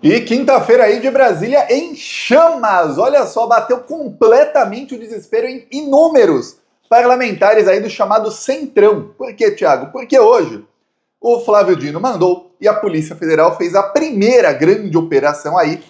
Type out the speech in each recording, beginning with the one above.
E quinta-feira aí de Brasília em chamas. Olha só, bateu completamente o desespero em inúmeros parlamentares aí do chamado Centrão. Por quê, Thiago? Porque hoje o Flávio Dino mandou e a Polícia Federal fez a primeira grande operação aí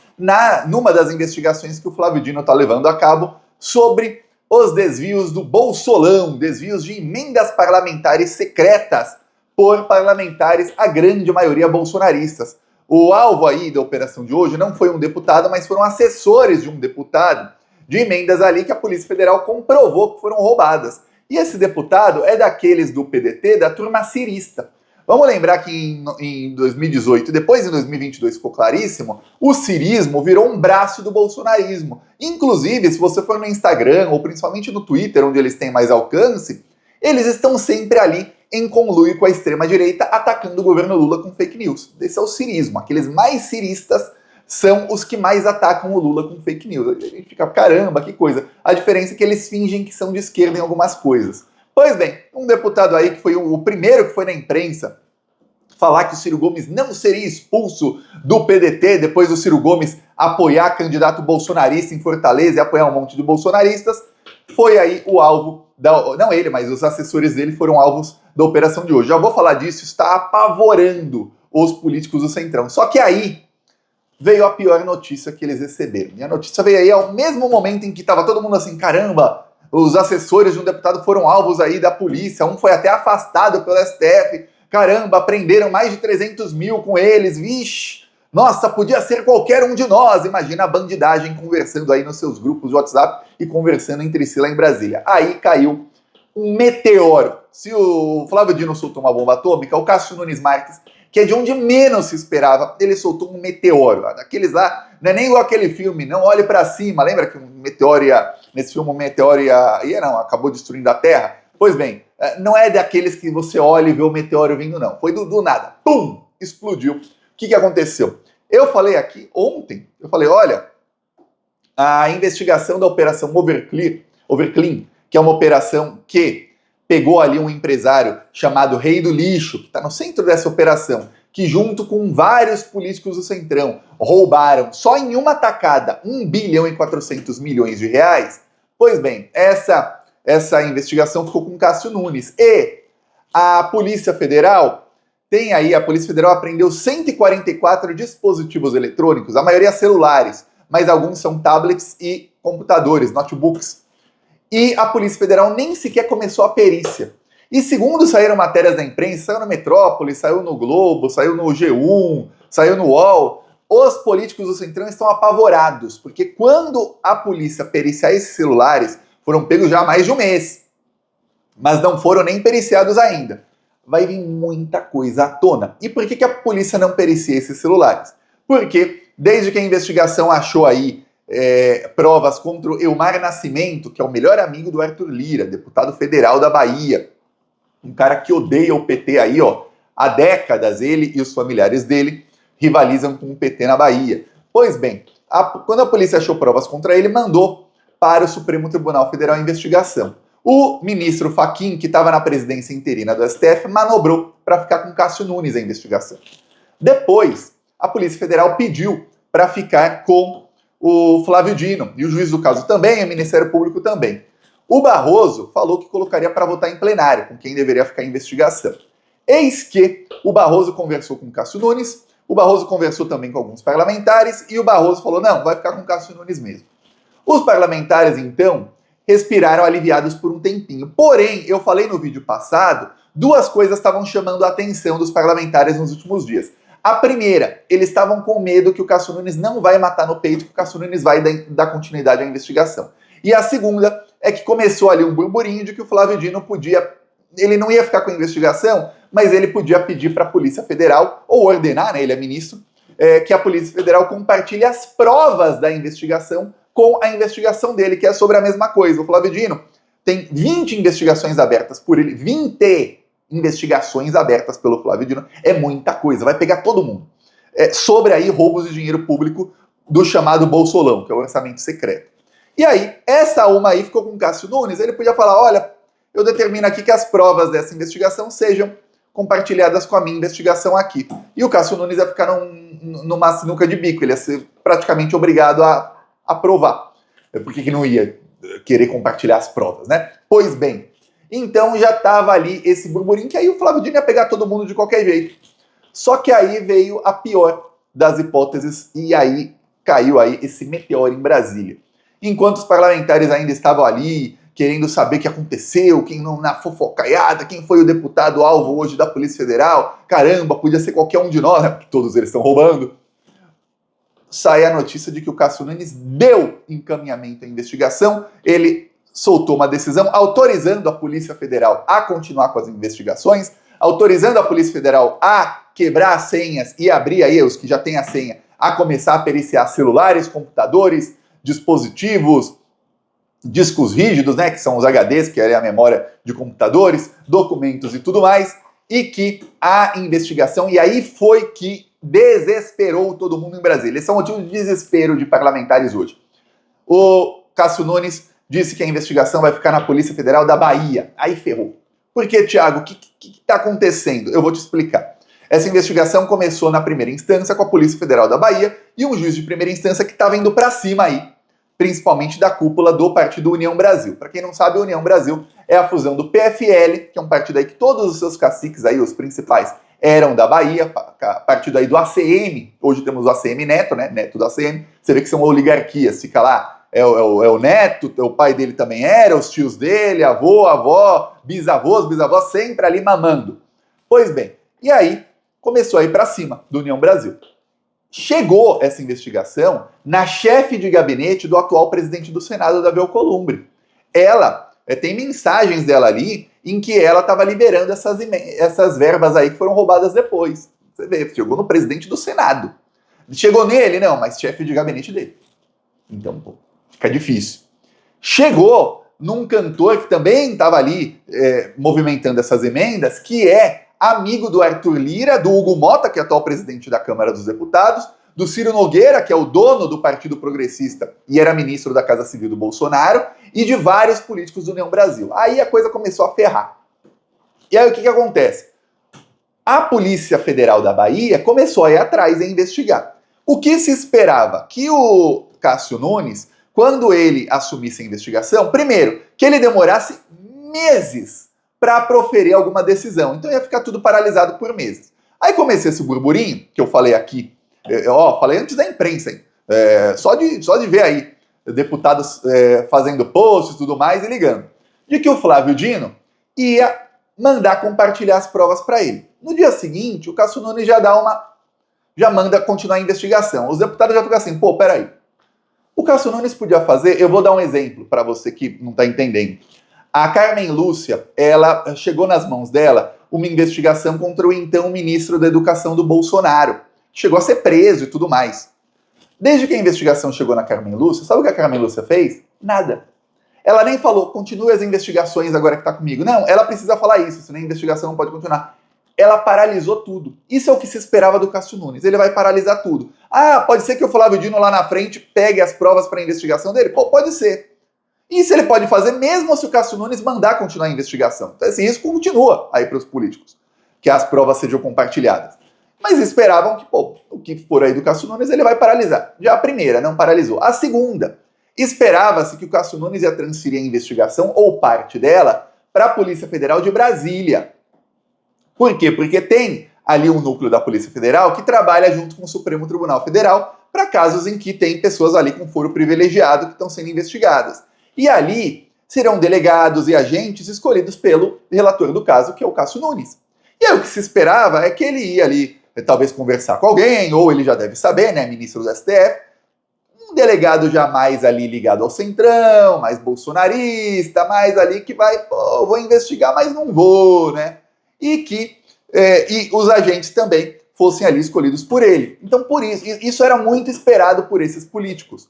numa das investigações que o Flávio Dino está levando a cabo sobre os desvios do Bolsolão, desvios de emendas parlamentares secretas por parlamentares, a grande maioria bolsonaristas. O alvo aí da operação de hoje não foi um deputado, mas foram assessores de um deputado de emendas ali que a Polícia Federal comprovou que foram roubadas. E esse deputado é daqueles do PDT, da turma cirista. Vamos lembrar que em 2018, depois em 2022 ficou claríssimo, o cirismo virou um braço do bolsonarismo. Inclusive, se você for no Instagram, ou principalmente no Twitter, onde eles têm mais alcance, eles estão sempre ali em conluio com a extrema-direita, atacando o governo Lula com fake news. Esse é o cirismo. Aqueles mais ciristas são os que mais atacam o Lula com fake news. A gente fica, caramba, que coisa. A diferença é que eles fingem que são de esquerda em algumas coisas. Pois bem, um deputado aí que foi o primeiro que foi na imprensa falar que o Ciro Gomes não seria expulso do PDT depois do Ciro Gomes apoiar candidato bolsonarista em Fortaleza e apoiar um monte de bolsonaristas, foi aí o alvo, não ele, mas os assessores dele foram alvos da operação de hoje. Já vou falar disso, está apavorando os políticos do Centrão. Só que aí veio a pior notícia que eles receberam. E a notícia veio aí ao mesmo momento em que estava todo mundo assim, caramba, os assessores de um deputado foram alvos aí da polícia, um foi até afastado pelo STF, caramba, prenderam mais de 300 mil com eles, vixe, nossa, podia ser qualquer um de nós. Imagina a bandidagem conversando aí nos seus grupos de WhatsApp e conversando entre si lá em Brasília. Aí caiu um meteoro. Se o Flávio Dino soltou uma bomba atômica, o Cássio Nunes Marques, que é de onde menos se esperava, ele soltou um meteoro. Daqueles lá, não é nem igual aquele filme, Não Olhe Pra Cima. Lembra que um meteoro nesse filme um meteoro acabou destruindo a Terra? Pois bem, não é daqueles que você olha e vê o meteoro vindo, não. Foi do nada. Pum! Explodiu. O que aconteceu? Eu falei aqui ontem, olha, a investigação da Operação Overclean, que é uma operação que pegou ali um empresário chamado Rei do Lixo, que está no centro dessa operação, que junto com vários políticos do Centrão roubaram só em uma tacada 1 bilhão e 400 milhões de reais. Pois bem, essa investigação ficou com Cássio Nunes. E a Polícia Federal a Polícia Federal apreendeu 144 dispositivos eletrônicos, a maioria celulares, mas alguns são tablets e computadores, notebooks. E a Polícia Federal nem sequer começou a perícia. E segundo saíram matérias da imprensa, saiu na Metrópole, saiu no Globo, saiu no G1, saiu no UOL, os políticos do Centrão estão apavorados, porque quando a polícia periciar esses celulares, foram pegos já há mais de um mês, mas não foram nem periciados ainda. Vai vir muita coisa à tona. E por que a polícia não pericia esses celulares? Porque desde que a investigação achou aí provas contra o Elmar Nascimento, que é o melhor amigo do Arthur Lira, deputado federal da Bahia, um cara que odeia o PT aí, ó, há décadas, ele e os familiares dele rivalizam com o PT na Bahia. Pois bem, quando a polícia achou provas contra ele, mandou para o Supremo Tribunal Federal a investigação. O ministro Fachin, que estava na presidência interina do STF, manobrou para ficar com Cássio Nunes a investigação. Depois, a Polícia Federal pediu para ficar com o Flávio Dino, e o juiz do caso também, e o Ministério Público também. O Barroso falou que colocaria para votar em plenário, com quem deveria ficar a investigação. Eis que o Barroso conversou com Cássio Nunes, o Barroso conversou também com alguns parlamentares, e o Barroso falou, não, vai ficar com Cássio Nunes mesmo. Os parlamentares, então, respiraram aliviados por um tempinho. Porém, eu falei no vídeo passado, duas coisas estavam chamando a atenção dos parlamentares nos últimos dias. A primeira, eles estavam com medo que o Cássio Nunes não vai matar no peito, que o Cássio Nunes vai dar continuidade à investigação. E a segunda é que começou ali um burburinho de que o Flávio Dino ele não ia ficar com a investigação, mas ele podia pedir para a Polícia Federal, ou ordenar, né, ele é ministro, que a Polícia Federal compartilhe as provas da investigação com a investigação dele, que é sobre a mesma coisa. O Flávio Dino tem 20 investigações abertas por ele, 20 investigações abertas pelo Flávio Dino, é muita coisa, vai pegar todo mundo. Sobre aí roubos de dinheiro público do chamado Bolsolão, que é o orçamento secreto. E aí, essa uma aí ficou com o Cássio Nunes, ele podia falar, olha, eu determino aqui que as provas dessa investigação sejam compartilhadas com a minha investigação aqui. E o Cássio Nunes ia ficar numa sinuca de bico, ele ia ser praticamente obrigado a provar. Por que não ia querer compartilhar as provas, né? Pois bem, então já estava ali esse burburinho que aí o Flávio Dino ia pegar todo mundo de qualquer jeito. Só que aí veio a pior das hipóteses e aí caiu aí esse meteoro em Brasília. Enquanto os parlamentares ainda estavam ali querendo saber o que aconteceu, quem não na fofocaiada, quem foi o deputado alvo hoje da Polícia Federal, caramba, podia ser qualquer um de nós, né? Porque todos eles estão roubando. Sai a notícia de que o Cássio Nunes deu encaminhamento à investigação, ele soltou uma decisão autorizando a Polícia Federal a continuar com as investigações, autorizando a Polícia Federal a quebrar as senhas e abrir aí os que já têm a senha, a começar a periciar celulares, computadores, dispositivos, discos rígidos, né, que são os HDs, que é a memória de computadores, documentos e tudo mais, e que a investigação, e aí foi que desesperou todo mundo em Brasília. Esse é o motivo de desespero de parlamentares hoje. O Cássio Nunes disse que a investigação vai ficar na Polícia Federal da Bahia. Aí ferrou. Por quê, Thiago? O que está acontecendo? Eu vou te explicar. Essa investigação começou na primeira instância com a Polícia Federal da Bahia e um juiz de primeira instância que estava indo para cima aí, principalmente da cúpula do Partido União Brasil. Para quem não sabe, a União Brasil é a fusão do PFL, que é um partido aí que todos os seus caciques aí, os principais, eram da Bahia, partido aí do ACM, hoje temos o ACM Neto, né, Neto do ACM, você vê que são oligarquias, fica lá, é o Neto, o pai dele também era, os tios dele, avô, avó, bisavós, sempre ali mamando. Pois bem, e aí começou a ir para cima do União Brasil. Chegou essa investigação na chefe de gabinete do atual presidente do Senado, Davi Alcolumbre. Ela, tem mensagens dela ali em que ela estava liberando essas verbas aí que foram roubadas depois. Você vê, chegou no presidente do Senado. Chegou nele? Não, mas chefe de gabinete dele. Então, pô, fica difícil. Chegou num cantor que também estava ali movimentando essas emendas, que é amigo do Arthur Lira, do Hugo Mota, que é atual presidente da Câmara dos Deputados, do Ciro Nogueira, que é o dono do Partido Progressista e era ministro da Casa Civil do Bolsonaro, e de vários políticos do União Brasil. Aí a coisa começou a ferrar. E aí o que acontece? A Polícia Federal da Bahia começou a ir atrás e investigar. O que se esperava? Que o Cássio Nunes, quando ele assumisse a investigação, primeiro, que ele demorasse meses para proferir alguma decisão. Então ia ficar tudo paralisado por meses. Aí comecei esse burburinho, que eu falei aqui, falei antes da imprensa, hein? Só de ver aí deputados fazendo posts e tudo mais e ligando, de que o Flávio Dino ia mandar compartilhar as provas para ele. No dia seguinte, o Cássio Nunes já manda continuar a investigação. Os deputados já ficam assim, pô, peraí. O Cássio Nunes podia fazer, eu vou dar um exemplo para você que não está entendendo. A Carmen Lúcia, ela chegou nas mãos dela uma investigação contra o então ministro da Educação do Bolsonaro. Chegou a ser preso e tudo mais. Desde que a investigação chegou na Carmen Lúcia, sabe o que a Carmen Lúcia fez? Nada. Ela nem falou, continue as investigações agora que está comigo. Não, ela precisa falar isso, senão a investigação não pode continuar. Ela paralisou tudo. Isso é o que se esperava do Cássio Nunes. Ele vai paralisar tudo. Ah, pode ser que o Flávio Dino lá na frente pegue as provas para a investigação dele? Pô, pode ser. Isso ele pode fazer mesmo se o Cássio Nunes mandar continuar a investigação. Então esse risco continua aí para os políticos, que as provas sejam compartilhadas. Mas esperavam que, pô, o que for aí do Cássio Nunes, ele vai paralisar. Já a primeira, não paralisou. A segunda, esperava-se que o Cássio Nunes ia transferir a investigação, ou parte dela, para a Polícia Federal de Brasília. Por quê? Porque tem ali um núcleo da Polícia Federal que trabalha junto com o Supremo Tribunal Federal para casos em que tem pessoas ali com foro privilegiado que estão sendo investigadas. E ali serão delegados e agentes escolhidos pelo relator do caso, que é o Cássio Nunes. E aí o que se esperava é que ele ia ali, talvez conversar com alguém, ou ele já deve saber, né, ministro do STF, um delegado já mais ali ligado ao centrão, mais bolsonarista, mais ali que vai, pô, vou investigar, mas não vou, né? E que e os agentes também fossem ali escolhidos por ele. Então, por isso era muito esperado por esses políticos.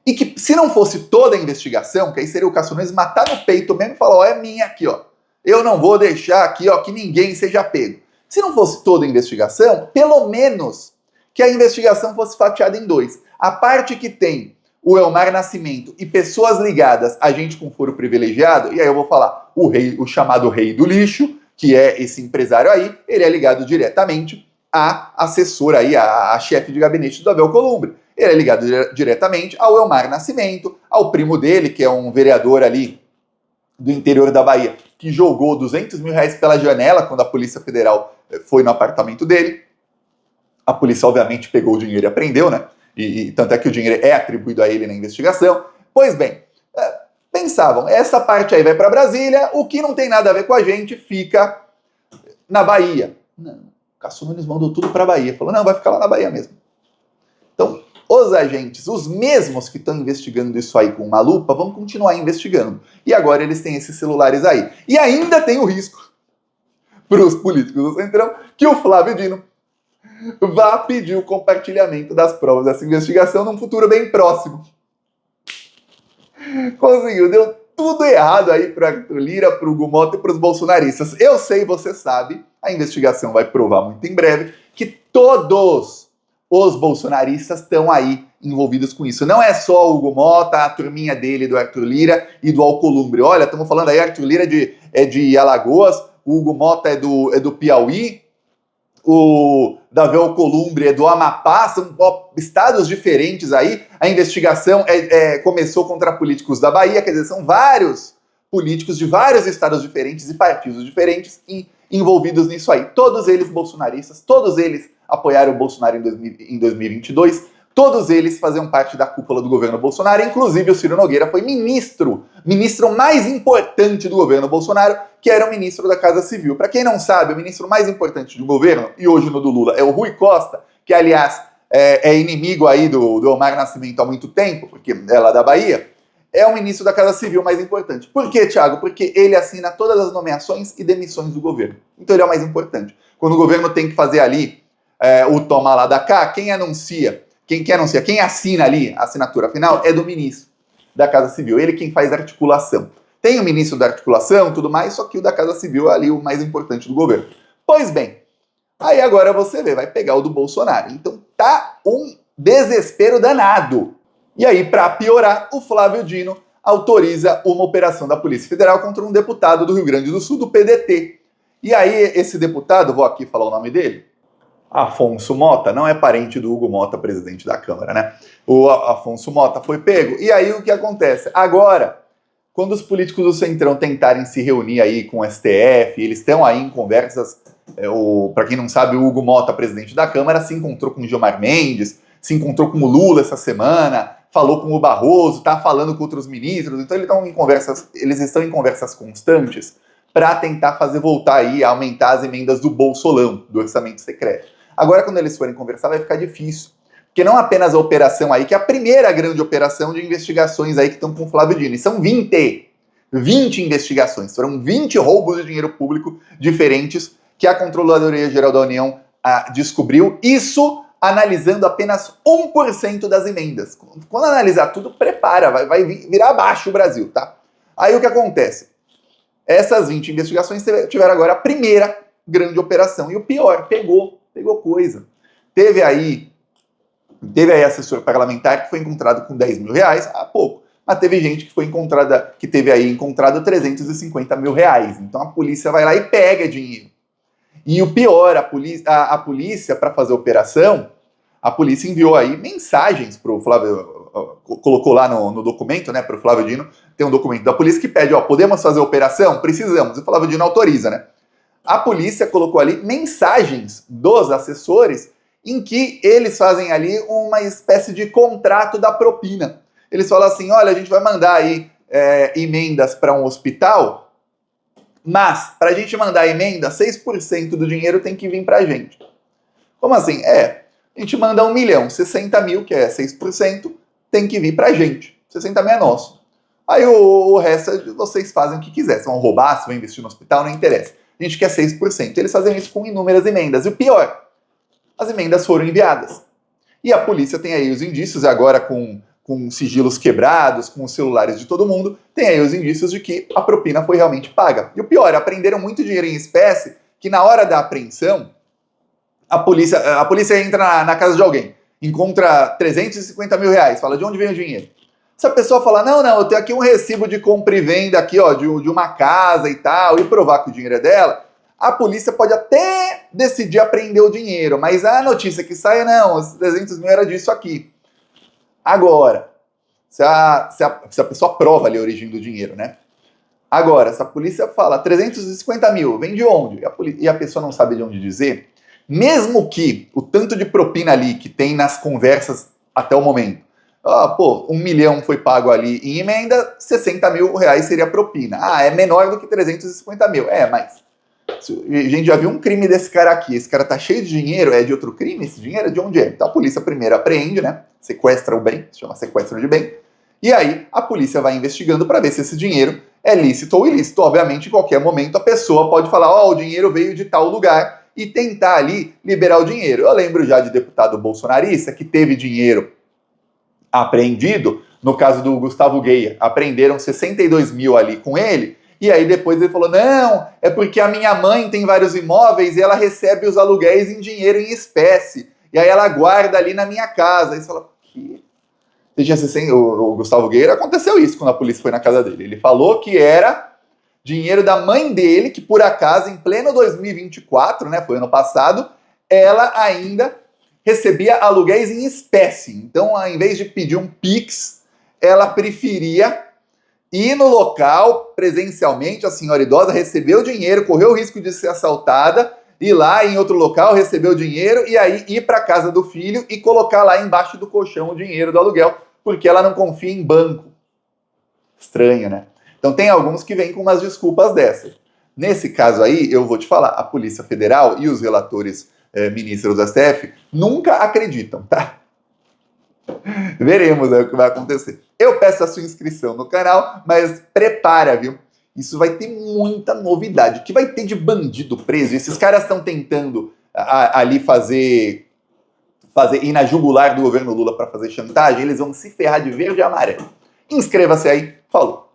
E que se não fosse toda a investigação, que aí seria o Cássio Nunes matar no peito mesmo e falar, ó, é minha aqui, ó. Eu não vou deixar aqui, ó, que ninguém seja pego. Se não fosse toda a investigação, pelo menos que a investigação fosse fatiada em dois. A parte que tem o Elmar Nascimento e pessoas ligadas a gente com foro privilegiado, e aí eu vou falar o chamado rei do lixo, que é esse empresário aí, ele é ligado diretamente à assessora aí, à chefe de gabinete do Davi Alcolumbre. Ele é ligado diretamente ao Elmar Nascimento, ao primo dele, que é um vereador ali do interior da Bahia, que jogou R$200 mil pela janela quando a Polícia Federal foi no apartamento dele. A polícia, obviamente, pegou o dinheiro e apreendeu, né? E tanto é que o dinheiro é atribuído a ele na investigação. Pois bem, pensavam, essa parte aí vai para Brasília, o que não tem nada a ver com a gente fica na Bahia. Não, o Cássio Nunes mandou tudo para a Bahia. Falou, não, vai ficar lá na Bahia mesmo. Então, os agentes, os mesmos que estão investigando isso aí com uma lupa, vão continuar investigando. E agora eles têm esses celulares aí. E ainda tem o risco para os políticos do Centrão que o Flávio Dino vá pedir o compartilhamento das provas dessa investigação num futuro bem próximo. Conseguiu, deu tudo errado aí para Arthur Lira, para o Hugo Mota e para os bolsonaristas. Eu sei, você sabe, a investigação vai provar muito em breve que todos os bolsonaristas estão aí envolvidos com isso. Não é só o Hugo Mota, a turminha dele, do Arthur Lira e do Alcolumbre. Olha, estamos falando aí, Arthur Lira é de Alagoas, o Hugo Mota é do Piauí, o Davi Alcolumbre é do Amapá, são estados diferentes aí. A investigação começou contra políticos da Bahia, quer dizer, são vários políticos de vários estados diferentes e partidos diferentes envolvidos nisso aí. Todos eles bolsonaristas, todos eles apoiaram o Bolsonaro em 2022, todos eles faziam parte da cúpula do governo Bolsonaro, inclusive o Ciro Nogueira foi ministro mais importante do governo Bolsonaro, que era o ministro da Casa Civil. Para quem não sabe, o ministro mais importante do governo, e hoje no do Lula, é o Rui Costa, que aliás é inimigo aí do Elmar Nascimento há muito tempo, porque é lá da Bahia, é o ministro da Casa Civil mais importante. Por quê, Thiago? Porque ele assina todas as nomeações e demissões do governo. Então ele é o mais importante. Quando o governo tem que fazer ali o toma lá da cá, quem assina ali a assinatura final é do ministro da Casa Civil. Ele quem faz a articulação. Tem o ministro da articulação, tudo mais, só que o da Casa Civil é ali o mais importante do governo. Pois bem, aí agora você vê, vai pegar o do Bolsonaro. Então tá um desespero danado. E aí, para piorar, o Flávio Dino autoriza uma operação da Polícia Federal contra um deputado do Rio Grande do Sul, do PDT. E aí, esse deputado, vou aqui falar o nome dele, Afonso Mota, não é parente do Hugo Mota, presidente da Câmara, né? O Afonso Mota foi pego. E aí, o que acontece? Agora, quando os políticos do Centrão tentarem se reunir aí com o STF, eles estão aí em conversas, para quem não sabe, o Hugo Mota, presidente da Câmara, se encontrou com o Gilmar Mendes, se encontrou com o Lula essa semana, falou com o Barroso, tá falando com outros ministros, então eles estão em conversas constantes para tentar fazer voltar aí, aumentar as emendas do Bolsolão, do orçamento secreto. Agora, quando eles forem conversar, vai ficar difícil, porque não apenas a operação aí, que é a primeira grande operação de investigações aí que estão com o Flávio Dino, e são 20 investigações, foram 20 roubos de dinheiro público diferentes que a Controladoria Geral da União descobriu, isso analisando apenas 1% das emendas. Quando analisar tudo, prepara, vai virar abaixo o Brasil, tá? Aí o que acontece? Essas 20 investigações tiveram agora a primeira grande operação. E o pior, pegou coisa. Teve aí assessor parlamentar que foi encontrado com R$10 mil há pouco. Mas teve gente que teve aí encontrado R$350 mil. Então a polícia vai lá e pega dinheiro. E o pior, a polícia, para fazer a operação, a polícia enviou aí mensagens para o Flávio, colocou lá no documento, né, para o Flávio Dino, tem um documento da polícia que pede, podemos fazer a operação? Precisamos. E o Flávio Dino autoriza, né? A polícia colocou ali mensagens dos assessores em que eles fazem ali uma espécie de contrato da propina. Eles falam assim, olha, a gente vai mandar aí emendas para um hospital, mas, para a gente mandar a emenda, 6% do dinheiro tem que vir para a gente. Como assim? A gente manda 1 milhão, 60 mil, que é 6%, tem que vir para a gente. 60 mil é nosso. Aí o resto vocês fazem o que quiser. Se vão roubar, se vão investir no hospital, não interessa. A gente quer 6%. Eles fazem isso com inúmeras emendas. E o pior, as emendas foram enviadas. E a polícia tem aí os indícios, agora com sigilos quebrados, com os celulares de todo mundo, tem aí os indícios de que a propina foi realmente paga. E o pior, apreenderam muito dinheiro em espécie, que na hora da apreensão, a polícia entra na casa de alguém, encontra R$350 mil, fala, de onde vem o dinheiro? Se a pessoa falar, não, eu tenho aqui um recibo de compra e venda aqui, de uma casa e tal, e provar que o dinheiro é dela, a polícia pode até decidir apreender o dinheiro, mas a notícia que sai, não, os 300 mil era disso aqui. Agora, se a pessoa prova ali a origem do dinheiro, né? Agora, se a polícia fala 350 mil, vem de onde? E a pessoa não sabe de onde dizer, mesmo que o tanto de propina ali que tem nas conversas até o momento, 1 milhão foi pago ali em emenda, 60 mil reais seria propina. É menor do que 350 mil. Mas a gente já viu um crime desse cara aqui. Esse cara tá cheio de dinheiro, é de outro crime? Esse dinheiro é de onde é? Então a polícia primeiro apreende, né? Sequestra o bem, se chama sequestro de bem. E aí a polícia vai investigando para ver se esse dinheiro é lícito ou ilícito. Obviamente, em qualquer momento a pessoa pode falar, o dinheiro veio de tal lugar e tentar ali liberar o dinheiro. Eu lembro já de deputado bolsonarista que teve dinheiro apreendido, no caso do Gustavo Geia, apreenderam 62 mil ali com ele, e aí depois ele falou, não, é porque a minha mãe tem vários imóveis e ela recebe os aluguéis em dinheiro em espécie, e aí ela guarda ali na minha casa. Aí você fala, que... O Gustavo Geia, aconteceu isso quando a polícia foi na casa dele, ele falou que era dinheiro da mãe dele, que por acaso, em pleno 2024, né, foi ano passado, ela ainda recebia aluguéis em espécie. Então, ao invés de pedir um Pix, ela preferia ir no local presencialmente, a senhora idosa recebeu o dinheiro, correu o risco de ser assaltada, ir lá em outro local, receber o dinheiro e aí ir para a casa do filho e colocar lá embaixo do colchão o dinheiro do aluguel, porque ela não confia em banco. Estranho, né? Então tem alguns que vêm com umas desculpas dessas. Nesse caso aí, eu vou te falar, a Polícia Federal e os relatores ministros do STF nunca acreditam, tá? Veremos o que vai acontecer. Eu peço a sua inscrição no canal, mas prepara, viu? Isso vai ter muita novidade. O que vai ter de bandido preso? Esses caras estão tentando ali ir na jugular do governo Lula para fazer chantagem, eles vão se ferrar de verde e amarelo. Inscreva-se aí. Falou!